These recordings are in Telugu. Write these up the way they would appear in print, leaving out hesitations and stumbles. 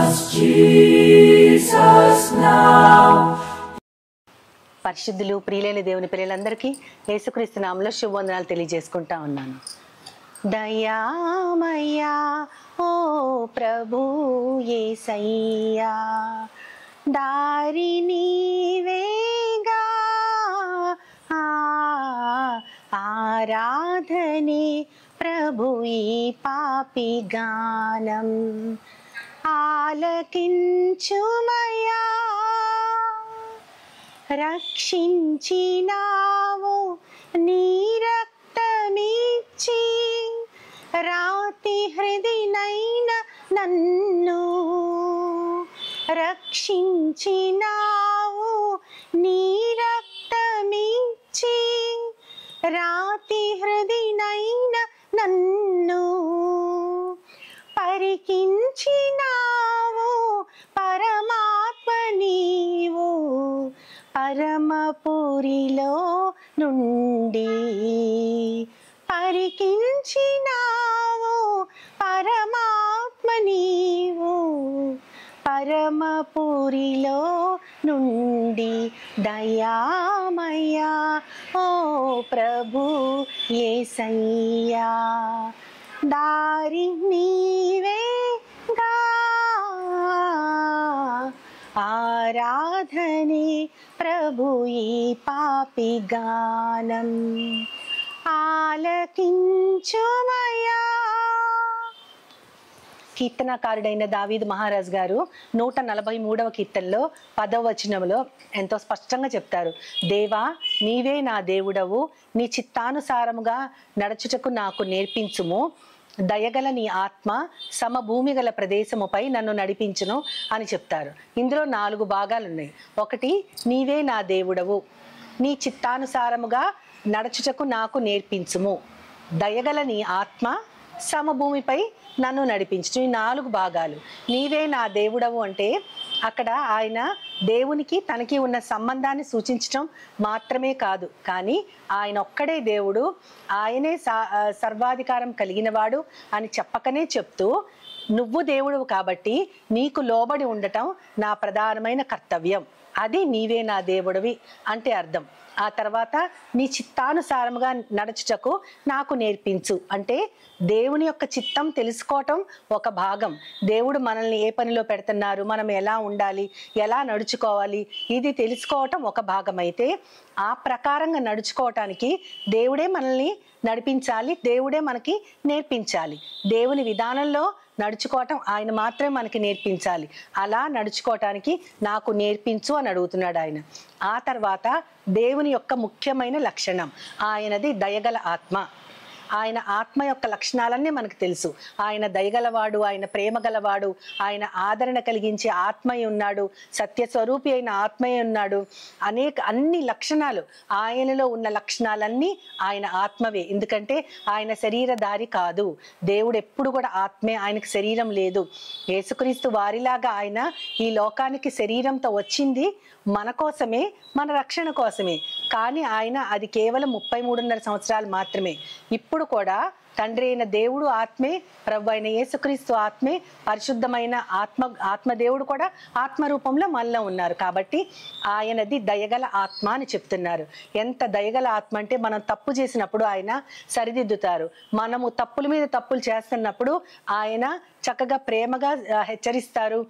Jesus now. పరిశుద్ధులు ప్రియులైన దేవుని పిల్లలందరికీ యేసుక్రీస్తు నామములో శుభవందనాలు తెలియజేసుకుంటా ఉన్నాను. దయామయ్యా ఓ ప్రభు యేసయ్యా, దారి నీవేగా, ఆరాధనే ప్రభు ఈ పాపి గానం, ఆలకించుమయ్యా. రక్షించినావు నీ రక్తమిచ్చి, రాతి హృదినైన నన్ను రక్షించినావు నీ రక్తమిచ్చి, రాతి హృదినైన నన్ను పరికించినావు పరమాత్మ నీవు, పరమపురిలో నుండి పరికించినావు పరమాత్మ నీవు, పరమపురిలో నుండి. దయామయ్యా ఓ ప్రభు యేసయ్యా, దారి నీవేగా, ఆరాధనే ప్రభు ఈ పాపి గానం, ఆలకించుమయ్యా. కీర్తనకారుడైన దావీదు మహారాజ్ గారు 143వ కీర్తనలో 10వ వచనంలో ఎంతో స్పష్టంగా చెప్తారు, దేవా నీవే నా దేవుడవు, నీ చిత్తానుసారముగా నడచుటకు నాకు నేర్పించుము, దయగల నీ ఆత్మ సమభూమి గల ప్రదేశముపై నన్ను నడిపించును అని చెప్తారు. ఇందులో 4 భాగాలు ఉన్నాయి. ఒకటి, నీవే నా దేవుడవు, నీ చిత్తానుసారముగా నడచుటకు నాకు నేర్పించుము, దయగల నీ ఆత్మ సమభూమిపై నన్ను నడిపించు. ఈ 4 భాగాలు. నీవే నా దేవుడవు అంటే అక్కడ ఆయన దేవునికి తనకి ఉన్న సంబంధాన్ని సూచించడం మాత్రమే కాదు, కానీ ఆయన ఒక్కడే దేవుడు, ఆయనే సర్వాధికారం కలిగిన వాడు అని చెప్పకనే చెప్తూ, నువ్వు దేవుడు కాబట్టి నీకు లోబడి ఉండటం నా ప్రధానమైన కర్తవ్యం, అది నీవే నా దేవుడివి అంటే అర్థం. ఆ తర్వాత నీ చిత్తానుసారముగా నడుచుటకు నాకు నేర్పించు అంటే దేవుని యొక్క చిత్తం తెలుసుకోవటం ఒక భాగం. దేవుడు మనల్ని ఏ పనిలో పెడుతున్నారు, మనం ఎలా ఉండాలి, ఎలా నడుచుకోవాలి, ఇది తెలుసుకోవటం ఒక భాగం అయితే, ఆ ప్రకారంగా నడుచుకోవటానికి దేవుడే మనల్ని నడిపించాలి, దేవుడే మనకి నేర్పించాలి. దేవుని విధానంలో నడుచుకోవటం ఆయన మాత్రమే మనకి నేర్పించాలి. అలా నడుచుకోవటానికి నాకు నేర్పించు అని అడుగుతున్నాడు ఆయన. ఆ తర్వాత దేవుని యొక్క ముఖ్యమైన లక్షణం ఆయనది దయగల ఆత్మ. ఆయన ఆత్మ యొక్క లక్షణాలన్నీ మనకు తెలుసు. ఆయన దయగలవాడు, ఆయన ప్రేమ గలవాడు, ఆయన ఆదరణ కలిగించే ఆత్మయ్య ఉన్నాడు, సత్యస్వరూపి అయిన ఆత్మయ్య ఉన్నాడు. అన్ని లక్షణాలు, ఆయనలో ఉన్న లక్షణాలన్నీ ఆయన ఆత్మవే. ఎందుకంటే ఆయన శరీరధారి కాదు, దేవుడు ఎప్పుడు కూడా ఆత్మే, ఆయనకు శరీరం లేదు. యేసుక్రీస్తు వారిలాగా ఆయన ఈ లోకానికి శరీరంతో వచ్చింది మన కోసమే, మన రక్షణ కోసమే. కానీ ఆయన అది కేవలం 33.5 సంవత్సరాలు మాత్రమే. ఇప్పుడు కూడా తండ్రి అయిన దేవుడు ఆత్మే, ప్రభు అయిన యేసుక్రీస్తు ఆత్మే, పరిశుద్ధమైన ఆత్మదేవుడు కూడా ఆత్మ రూపంలో మనలో ఉన్నారు. కాబట్టి ఆయనది దయగల ఆత్మ అని చెప్తున్నారు. ఎంత దయగల ఆత్మ అంటే, మనం తప్పు చేసినప్పుడు ఆయన సరిదిద్దుతారు, మనము తప్పుల మీద తప్పులు చేస్తున్నప్పుడు ఆయన చక్కగా ప్రేమగా హెచ్చరిస్తారు,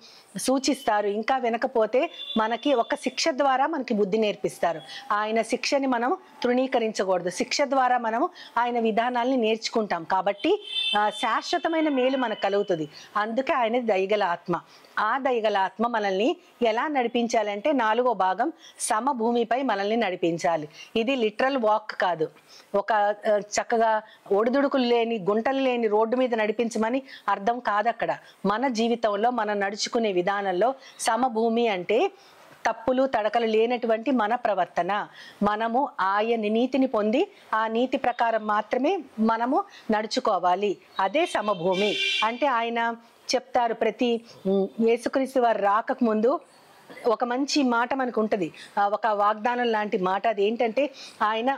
సూచిస్తారు. ఇంకా వినకపోతే మనకి ఒక శిక్ష ద్వారా మనకి బుద్ధి నేర్పిస్తారు. ఆయన శిక్షని మనం తృణీకరించకూడదు, శిక్ష ద్వారా మనం ఆయన విధానాల్ని నేర్చుకుంటాం. కాబట్టి శాశ్వతమైన మేలు మనకు కలుగుతుంది. అందుకే ఆయన దయగల ఆత్మ. ఆ దయగల ఆత్మ మనల్ని ఎలా నడిపించాలంటే, 4వ భాగం సమభూమిపై మనల్ని నడిపించాలి. ఇది లిటరల్ వాక్ కాదు, ఒక చక్కగా ఒడిదుడుకులు లేని, గుంటలు లేని రోడ్డు మీద నడిపించమని అర్థం కాదు. అక్కడ మన జీవితంలో మనం నడుచుకునే విధానంలో సమభూమి అంటే తప్పులు తడకలు లేనటువంటి మన ప్రవర్తన, మనము ఆయన నీతిని పొంది ఆ నీతి ప్రకారం మాత్రమే మనము నడుచుకోవాలి. అదే సమభూమి అంటే. ఆయన చెప్తారు, ప్రతి యేసుక్రీస్తు వారు రాకకు ముందు ఒక మంచి మాట మనకు ఉంటుంది, ఒక వాగ్దానం లాంటి మాట. అది ఏంటంటే ఆయన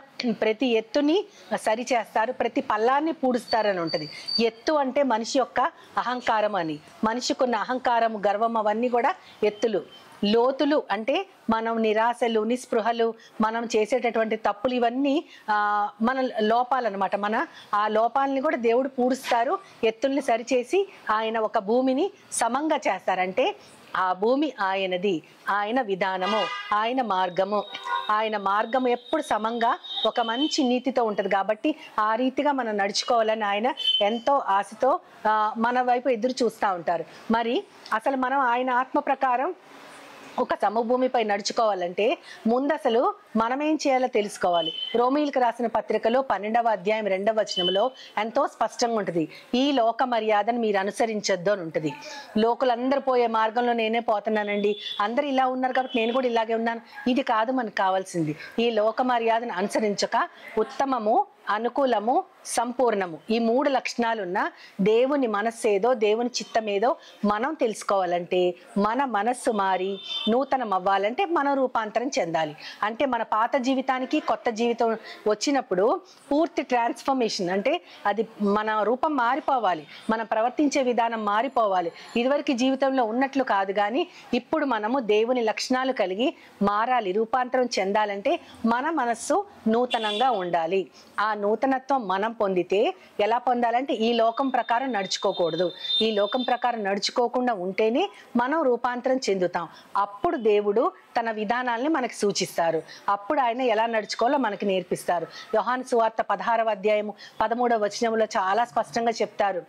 ప్రతి ఎత్తుని సరి చేస్తారు, ప్రతి పల్లాన్ని పూడుస్తారని ఉంటుంది. ఎత్తు అంటే మనిషి యొక్క అహంకారం అని, మనిషికున్న అహంకారం, గర్వం అవన్నీ కూడా ఎత్తులు. లోతులు అంటే మనం నిరాశలు, నిస్పృహలు, మనం చేసేటటువంటి తప్పులు, ఇవన్నీ మన లోపాలన్నమాట. మన ఆ లోపాలని కూడా దేవుడు పూడుస్తారు, ఎత్తుల్ని సరిచేసి ఆయన ఒక భూమిని సమంగా చేస్తారంటే ఆ భూమి ఆయనది, ఆయన విధానము, ఆయన మార్గము ఎప్పుడు సమంగా ఒక మంచి నీతితో ఉంటుంది. కాబట్టి ఆ రీతిగా మనం నడుచుకోవాలని ఆయన ఎంతో ఆశతో మన వైపు ఎదురు చూస్తూ ఉంటారు. మరి అసలు మనం ఆయన ఆత్మ ప్రకారం ఒక సమభూమిపై నడుచుకోవాలంటే ముందు అసలు మనం ఏం చేయాలో తెలుసుకోవాలి. రోమీయులకు రాసిన పత్రికలో 12వ అధ్యాయం 2వ వచనంలో ఎంతో స్పష్టంగా ఉంటుంది, ఈ లోక మర్యాదను మీరు అనుసరించొద్దు అని ఉంటుంది. లోకులందరూ పోయే మార్గంలో నేనే పోతున్నానండి, అందరు ఇలా ఉన్నారు కాబట్టి నేను కూడా ఇలాగే ఉన్నాను, ఇది కాదు మనకు కావాల్సింది. ఈ లోక మర్యాదను అనుసరించక ఉత్తమము, అనుకూలము, సంపూర్ణము, ఈ 3 లక్షణాలున్న దేవుని మనస్సేదో, దేవుని చిత్తమేదో మనం తెలుసుకోవాలంటే మన మనస్సు మారి నూతనం అవ్వాలంటే మనం రూపాంతరం చెందాలి. అంటే మన పాత జీవితానికి కొత్త జీవితం వచ్చినప్పుడు పూర్తి ట్రాన్స్ఫర్మేషన్, అంటే అది మన రూపం మారిపోవాలి, మనం ప్రవర్తించే విధానం మారిపోవాలి. ఇదివరకు జీవితంలో ఉన్నట్లు కాదు, కానీ ఇప్పుడు మనము దేవుని లక్షణాలు కలిగి మారాలి, రూపాంతరం చెందాలంటే మన మనస్సు నూతనంగా ఉండాలి. ఆ నూతనత్వం మనం పొందితే ఎలా పొందాలంటే ఈ లోకం ప్రకారం నడుచుకోకూడదు, ఈ లోకం ప్రకారం నడుచుకోకుండా ఉంటేనే మనం రూపాంతరం చెందుతాం. అప్పుడు దేవుడు తన విధానాల్ని మనకి సూచిస్తారు, అప్పుడు ఆయన ఎలా నడుచుకోవాలో మనకి నేర్పిస్తారు. యోహాను సువార్త 16వ అధ్యాయము 13వ వచనంలో చాలా స్పష్టంగా చెప్తారు,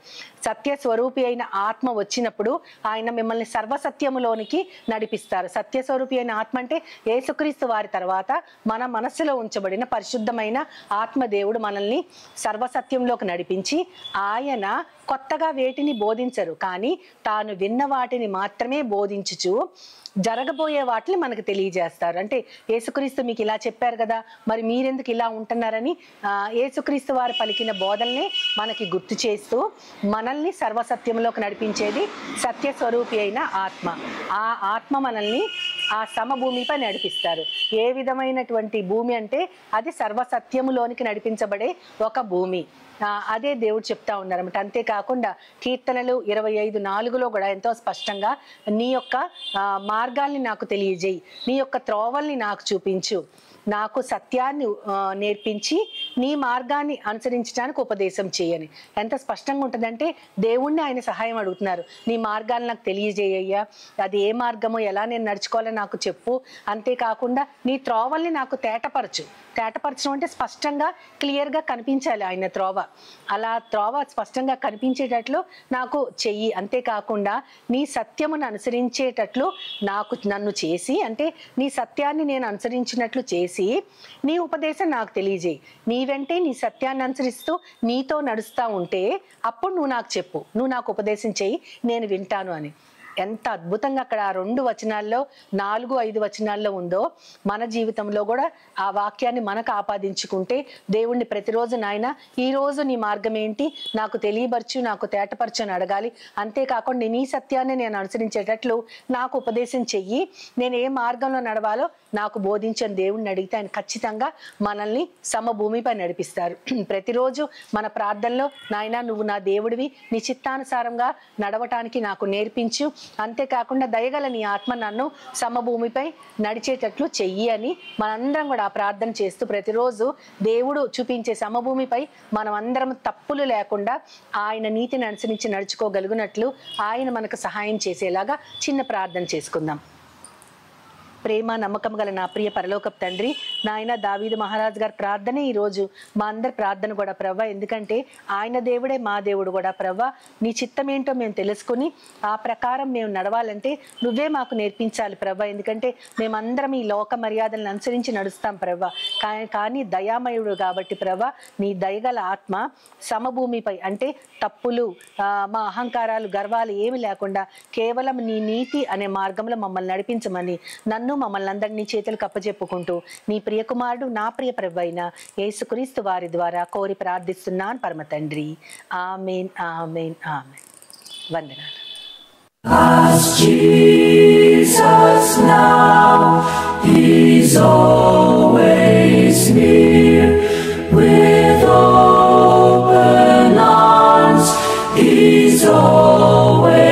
సత్య స్వరూపి అయిన ఆత్మ వచ్చినప్పుడు ఆయన మిమ్మల్ని సర్వసత్యములోనికి నడిపిస్తారు. సత్యస్వరూపి అయిన ఆత్మ అంటే యేసుక్రీస్తు వారి తర్వాత మన మనస్సులో ఉంచబడిన పరిశుద్ధమైన ఆత్మదేవుడు మనల్ని సర్వసత్యంలోకి నడిపించి ఆయన కొత్తగా వేటిని బోధించరు, కానీ తాను విన్న వాటిని మాత్రమే బోధించుచు జరగబోయే వాటిని మనకు తెలియజేస్తారు. అంటే యేసుక్రీస్తు మీకు ఇలా చెప్పారు కదా, మరి మీరెందుకు ఇలా ఉంటున్నారని యేసుక్రీస్తు వారు పలికిన బోధల్ని మనకి గుర్తు చేస్తూ మనల్ని సర్వసత్యంలోకి నడిపించేది సత్యస్వరూపి అయిన ఆత్మ. ఆ ఆత్మ మనల్ని ఆ సమభూమిపై నడిపిస్తారు. ఏ విధమైనటువంటి భూమి అంటే అది సర్వసత్యములోనికి నడిపించబడే ఒక భూమి. అదే దేవుడు చెప్తా ఉన్నారన్నమాట. అంతేకాకుండా కీర్తనలు 25:4లో కూడా ఎంతో స్పష్టంగా నీ యొక్క మార్గాల్ని నాకు తెలియజేయి, నీ యొక్క త్రోవల్ని నాకు చూపించు, నాకు సత్యాన్ని నేర్పించి నీ మార్గాన్ని అనుసరించడానికి ఉపదేశం చేయని. ఎంత స్పష్టంగా ఉంటుందంటే దేవుణ్ణి ఆయన సహాయం అడుగుతున్నారు, నీ మార్గాన్ని నాకు తెలియజేయ్యా, అది ఏ మార్గమో, ఎలా నేను నడుచుకోవాలో నాకు చెప్పు. అంతేకాకుండా నీ త్రోవల్ని నాకు తేటపరచడం అంటే స్పష్టంగా క్లియర్గా కనిపించాలి ఆయన త్రోవ. అలా త్రోవ స్పష్టంగా కనిపించేటట్లు నాకు చెయ్యి. అంతేకాకుండా నీ సత్యమును అనుసరించేటట్లు నన్ను చేసి, అంటే నీ సత్యాన్ని నేను అనుసరించినట్లు చేసి నీ ఉపదేశం నాకు తెలియజేయి. నీ వెంటే నీ సత్యాన్ని అనుసరిస్తూ నీతో నడుస్తూ ఉంటే అప్పుడు నువ్వు నాకు చెప్పు, నువ్వు నాకు ఉపదేశం చెయ్యి, నేను వింటాను అని. ఎంత అద్భుతంగా అక్కడ 2 వచనాల్లో 4-5 వచనాల్లో ఉందో మన జీవితంలో కూడా ఆ వాక్యాన్ని మనకు ఆపాదించుకుంటే దేవుణ్ణి ప్రతిరోజు నాయన ఈరోజు నీ మార్గం ఏంటి నాకు తెలియపరచు, నాకు తేటపరచు అని అడగాలి. అంతేకాకుండా నీ సత్యాన్ని నేను అనుసరించేటట్లు నాకు ఉపదేశం చెయ్యి, నేను ఏ మార్గంలో నడవాలో నాకు బోధించని దేవుణ్ణి అడిగితే ఆయన ఖచ్చితంగా మనల్ని సమభూమిపై నడిపిస్తారు. ప్రతిరోజు మన ప్రార్థనలో నాయన నువ్వు నా దేవుడివి, నీ చిత్తానుసారంగా నడవటానికి నాకు నేర్పించు, అంతేకాకుండా దయగల నీ ఆత్మ నన్ను సమభూమిపై నడిచేటట్లు చెయ్యి అని మనందరం కూడా ప్రార్థన చేస్తూ ప్రతిరోజు దేవుడు చూపించే సమభూమిపై మనం అందరం తప్పులు లేకుండా ఆయన నీతిని అనుసరించి నడుచుకోగలిగినట్లు ఆయన మనకు సహాయం చేసేలాగా చిన్న ప్రార్థన చేసుకుందాం. ప్రేమ నమ్మకం గల నా ప్రియ పరలోకపు తండ్రి, నాయన దావీదు మహారాజు గారి ప్రార్థనే ఈరోజు మా అందరి ప్రార్థన కూడా ప్రవ్వా. ఎందుకంటే ఆయన దేవుడే మా దేవుడు కూడా ప్రవ్వా. నీ చిత్తం ఏంటో మేము తెలుసుకుని ఆ ప్రకారం మేము నడవాలంటే నువ్వే మాకు నేర్పించాలి ప్రవ్వా. ఎందుకంటే మేమందరం ఈ లోక మర్యాదలను అనుసరించి నడుస్తాం ప్రవ్వా. కానీ దయామయుడు కాబట్టి ప్రవ్వా నీ దయగల ఆత్మ సమభూమిపై, అంటే తప్పులు, మా అహంకారాలు, గర్వాలు ఏమి లేకుండా కేవలం నీ నీతి అనే మార్గంలో మమ్మల్ని నడిపించమని నన్ను మమ్మల్ని అందరినీ చేతులకు అప్పచెప్పుకుంటూ నీ ప్రియకుమారుడు నా ప్రియ ప్రభువైన యేసుక్రీస్తు వారి ద్వారా కోరి ప్రార్థిస్తున్నాను పరమ తండ్రి. ఆమేన్, ఆమేన్, ఆమేన్. వందనాలు. As Jesus now, He's always near. With open arms, He's always